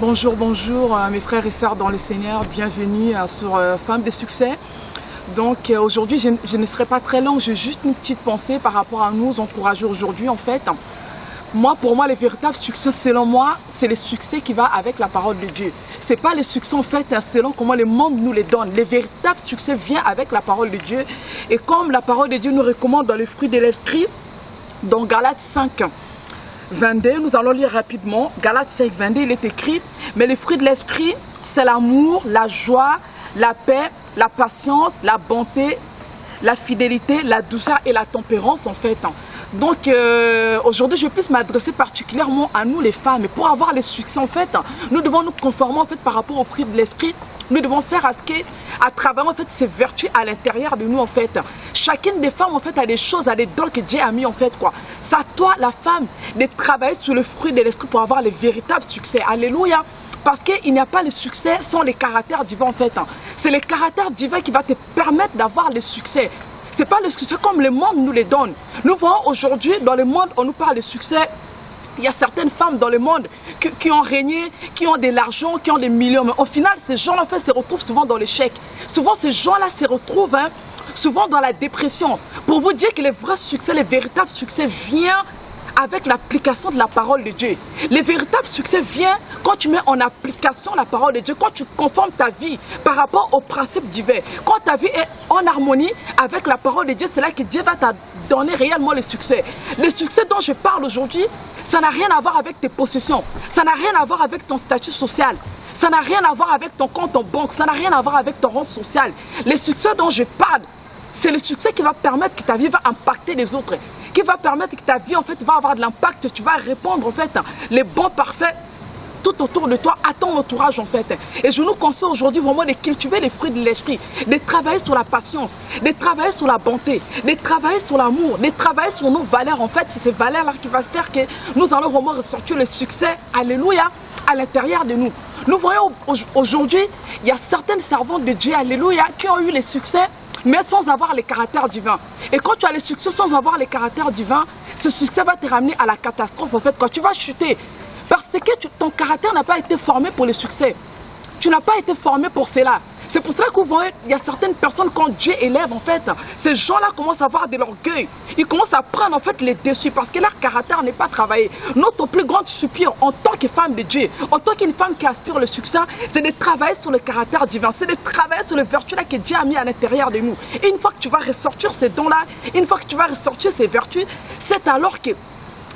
Bonjour, bonjour mes frères et sœurs dans le Seigneur, bienvenue sur Femmes de succès. Donc aujourd'hui je ne serai pas très longue, j'ai juste une petite pensée par rapport à nous encourager aujourd'hui en fait. Pour moi, le véritable succès, selon moi, c'est le succès qui va avec la parole de Dieu. Ce n'est pas le succès, en fait, selon comment le monde nous les donne. Le véritable succès vient avec la parole de Dieu. Et comme la parole de Dieu nous recommande dans le fruit de l'esprit, dans Galates 5, 22, nous allons lire rapidement. Galates 5, 22, il est écrit, mais le fruit de l'esprit, c'est l'amour, la joie, la paix, la patience, la bonté, la fidélité, la douceur et la tempérance, en fait. Donc aujourd'hui je puisse m'adresser particulièrement à nous les femmes. Et pour avoir les succès en fait, nous devons nous conformer en fait par rapport au fruit de l'esprit. Nous devons faire à travers en fait ces vertus à l'intérieur de nous en fait. Chacune des femmes en fait a des choses, a des dons que Dieu a mis en fait quoi. C'est à toi la femme de travailler sur le fruit de l'esprit pour avoir le véritable succès. Alléluia. Parce qu'il n'y a pas le succès sans les caractères divins en fait. C'est les caractères divins qui vont te permettre d'avoir le succès. Ce n'est pas le succès comme le monde nous les donne. Nous voyons aujourd'hui, dans le monde, on nous parle de succès. Il y a certaines femmes dans le monde qui ont régné, qui ont de l'argent, qui ont des millions. Mais au final, ces gens-là en fait, se retrouvent souvent dans l'échec. Souvent, ces gens-là se retrouvent souvent dans la dépression. Pour vous dire que le vrai succès, le véritable succès vient avec l'application de la parole de Dieu. Le véritable succès vient quand tu mets en application la parole de Dieu, quand tu conformes ta vie par rapport aux principes divins. Quand ta vie est en harmonie avec la parole de Dieu, c'est là que Dieu va te donner réellement le succès. Le succès dont je parle aujourd'hui, ça n'a rien à voir avec tes possessions, ça n'a rien à voir avec ton statut social, ça n'a rien à voir avec ton compte en banque, ça n'a rien à voir avec ton rang social. Le succès dont je parle, c'est le succès qui va permettre que ta vie va impacter les autres, qui va permettre que ta vie en fait va avoir de l'impact, tu vas répondre en fait les bons parfaits tout autour de toi, à ton entourage en fait. Et je nous conseille aujourd'hui vraiment de cultiver les fruits de l'esprit, de travailler sur la patience, de travailler sur la bonté, de travailler sur l'amour, de travailler sur nos valeurs en fait. C'est ces valeurs-là qui vont faire que nous allons vraiment ressortir le succès, alléluia, à l'intérieur de nous. Nous voyons aujourd'hui, il y a certaines servantes de Dieu, alléluia, qui ont eu le succès mais sans avoir les caractères divins. Et quand tu as les succès sans avoir les caractères divins, ce succès va te ramener à la catastrophe en fait, quand tu vas chuter. Parce que ton caractère n'a pas été formé pour le succès. Tu n'as pas été formé pour cela. C'est pour cela que vous voyez, il y a certaines personnes, quand Dieu élève en fait, ces gens-là commencent à avoir de l'orgueil. Ils commencent à prendre en fait les dessus parce que leur caractère n'est pas travaillé. Notre plus grande soupir en tant que femme de Dieu, en tant qu'une femme qui aspire le succès, c'est de travailler sur le caractère divin, c'est de travailler sur les vertus-là que Dieu a mis à l'intérieur de nous. Et une fois que tu vas ressortir ces dons-là, une fois que tu vas ressortir ces vertus, c'est alors que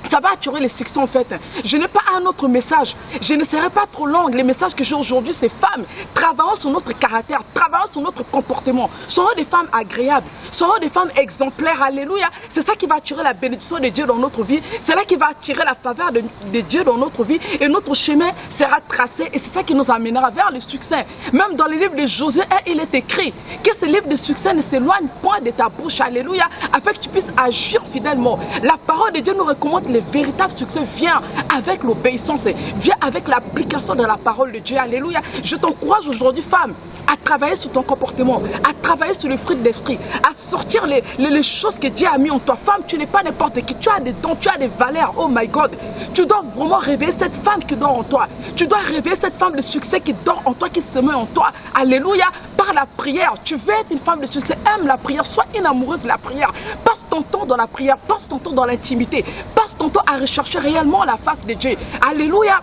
ça va attirer les succès en fait. Je n'ai pas un autre message. Je ne serai pas trop longue. Les messages que j'ai aujourd'hui, c'est femmes. Travaillons sur notre caractère, travaillons sur notre comportement. Soyons des femmes agréables, soyons des femmes exemplaires. Alléluia. C'est ça qui va attirer la bénédiction de Dieu dans notre vie. C'est là qui va attirer la faveur de Dieu dans notre vie. Et notre chemin sera tracé. Et c'est ça qui nous amènera vers le succès. Même dans le livre de Josué, il est écrit que ce livre de succès ne s'éloigne point de ta bouche. Alléluia. Afin que tu puisses agir fidèlement. La parole de Dieu nous recommande le véritable succès vient avec l'obéissance, vient avec l'application de la parole de Dieu. Alléluia. Je t'encourage aujourd'hui, femme, à travailler sur ton comportement, à travailler sur le fruit de l'esprit, à sortir les choses que Dieu a mis en toi. Femme, tu n'es pas n'importe qui. Tu as des dons, tu as des valeurs. Oh my God. Tu dois vraiment réveiller cette femme qui dort en toi. Tu dois réveiller cette femme de succès qui dort en toi, qui se met en toi. Alléluia. Par la prière, tu veux être une femme de succès. Aime la prière. Sois une amoureuse de la prière. Passe ton temps dans la prière. Passe ton temps dans l'intimité. Passe ton temps à rechercher réellement la face de Dieu. Alléluia.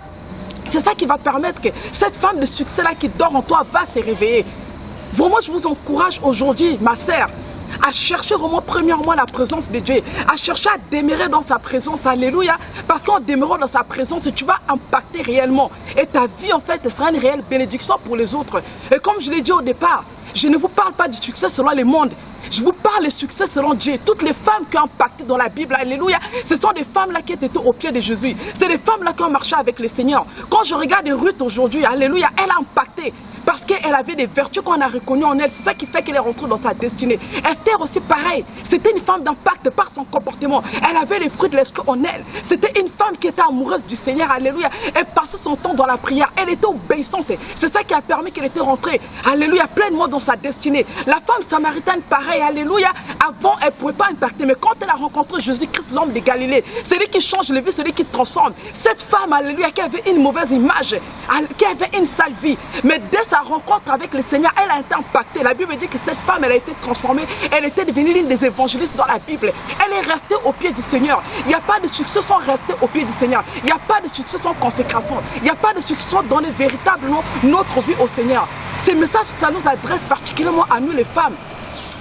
C'est ça qui va permettre que cette femme de succès-là qui dort en toi va se réveiller. Vraiment, je vous encourage aujourd'hui, ma sœur, à chercher vraiment premièrement la présence de Dieu, à chercher à demeurer dans sa présence, alléluia, parce qu'en demeurant dans sa présence, tu vas impacter réellement, et ta vie en fait sera une réelle bénédiction pour les autres. Et comme je l'ai dit au départ, je ne vous parle pas du succès selon le monde, je vous parle du succès selon Dieu. Toutes les femmes qui ont impacté dans la Bible, alléluia, ce sont des femmes là qui étaient au pied de Jésus, c'est des femmes là qui ont marché avec le Seigneur. Quand je regarde Ruth aujourd'hui, alléluia, elle a impacté. parce qu'elle avait des vertus qu'on a reconnues en elle. C'est ça qui fait qu'elle est rentrée dans sa destinée. Esther aussi pareil, c'était une femme d'impact par son comportement. Elle avait les fruits de l'esprit en elle. C'était une femme qui était amoureuse du Seigneur, alléluia. Elle passait son temps dans la prière, elle était obéissante. C'est ça qui a permis qu'elle était rentrée, alléluia, pleinement dans sa destinée. La femme samaritaine pareil, alléluia, avant elle ne pouvait pas impacter, mais quand elle a rencontré Jésus-Christ, l'homme de Galilée, c'est lui qui change les vies, c'est lui qui transforme. Cette femme, alléluia, qui avait une mauvaise image, qui avait une sale vie, mais dès sa rencontre avec le Seigneur, elle a été impactée. La Bible dit que cette femme, elle a été transformée, elle était devenue l'une des évangélistes dans la Bible. Elle est restée au pied du Seigneur. Il n'y a pas de succès sans rester au pied du Seigneur. Il n'y a pas de succès sans consécration. Il n'y a pas de succès sans donner véritablement notre vie au Seigneur. Ces messages, ça nous adresse particulièrement à nous les femmes.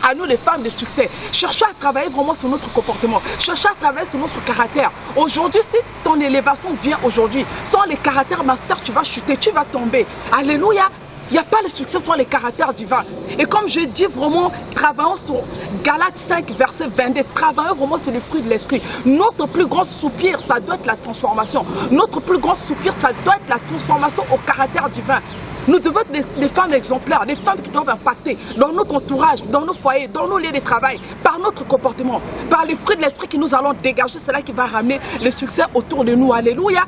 À nous les femmes de succès, cherchez à travailler vraiment sur notre comportement, cherchez à travailler sur notre caractère. Aujourd'hui, si ton élévation vient aujourd'hui, sans les caractères, ma sœur, tu vas chuter, tu vas tomber. Alléluia. Il n'y a pas de succès sans les caractères divins. Et comme je dis vraiment, travaillons sur Galates 5, verset 22, travaillons vraiment sur les fruits de l'esprit. Notre plus grand soupir, ça doit être la transformation. Notre plus grand soupir, ça doit être la transformation au caractère divin. Nous devons être des femmes exemplaires, des femmes qui doivent impacter dans notre entourage, dans nos foyers, dans nos lieux de travail, par notre comportement, par les fruits de l'esprit que nous allons dégager. C'est là qui va ramener le succès autour de nous. Alléluia.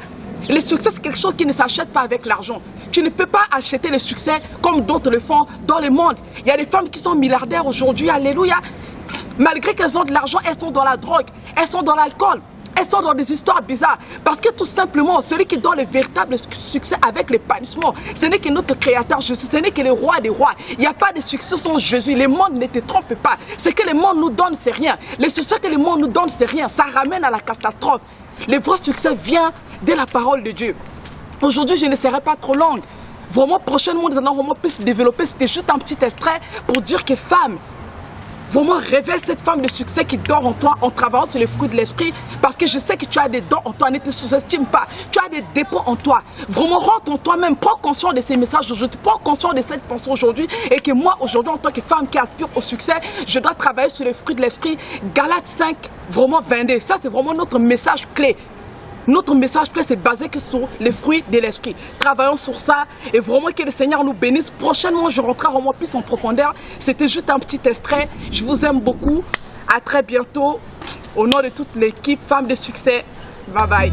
Le succès, c'est quelque chose qui ne s'achète pas avec l'argent. Tu ne peux pas acheter le succès comme d'autres le font dans le monde. Il y a des femmes qui sont milliardaires aujourd'hui, alléluia. Malgré qu'elles ont de l'argent, elles sont dans la drogue, elles sont dans l'alcool. Elles sont dans des histoires bizarres. Parce que tout simplement, celui qui donne le véritable succès avec l'épanouissement, ce n'est que notre Créateur Jésus, ce n'est que le roi des rois. Il n'y a pas de succès sans Jésus. Le monde ne te trompe pas. Ce que le monde nous donne, c'est rien. Le succès que le monde nous donne, c'est rien. Ça ramène à la catastrophe. Le vrai succès vient de la parole de Dieu. Aujourd'hui, je ne serai pas trop longue. Vraiment, prochainement, nous allons vraiment plus développer. C'était juste un petit extrait pour dire que femme, vraiment révèle cette femme de succès qui dort en toi en travaillant sur les fruits de l'esprit, parce que je sais que tu as des dons en toi, ne te sous-estime pas, tu as des dépôts en toi. Vraiment rentre en toi-même, prends conscience de ces messages aujourd'hui, prends conscience de cette pensée aujourd'hui, et que moi aujourd'hui en tant que femme qui aspire au succès, je dois travailler sur les fruits de l'esprit. Galates 5, vraiment 22, ça c'est vraiment notre message clé. Notre message clé, c'est basé que sur les fruits de l'esprit. Travaillons sur ça et vraiment que le Seigneur nous bénisse. Prochainement, je rentrerai vraiment plus en profondeur. C'était juste un petit extrait. Je vous aime beaucoup. À très bientôt. Au nom de toute l'équipe Femmes de Succès. Bye bye.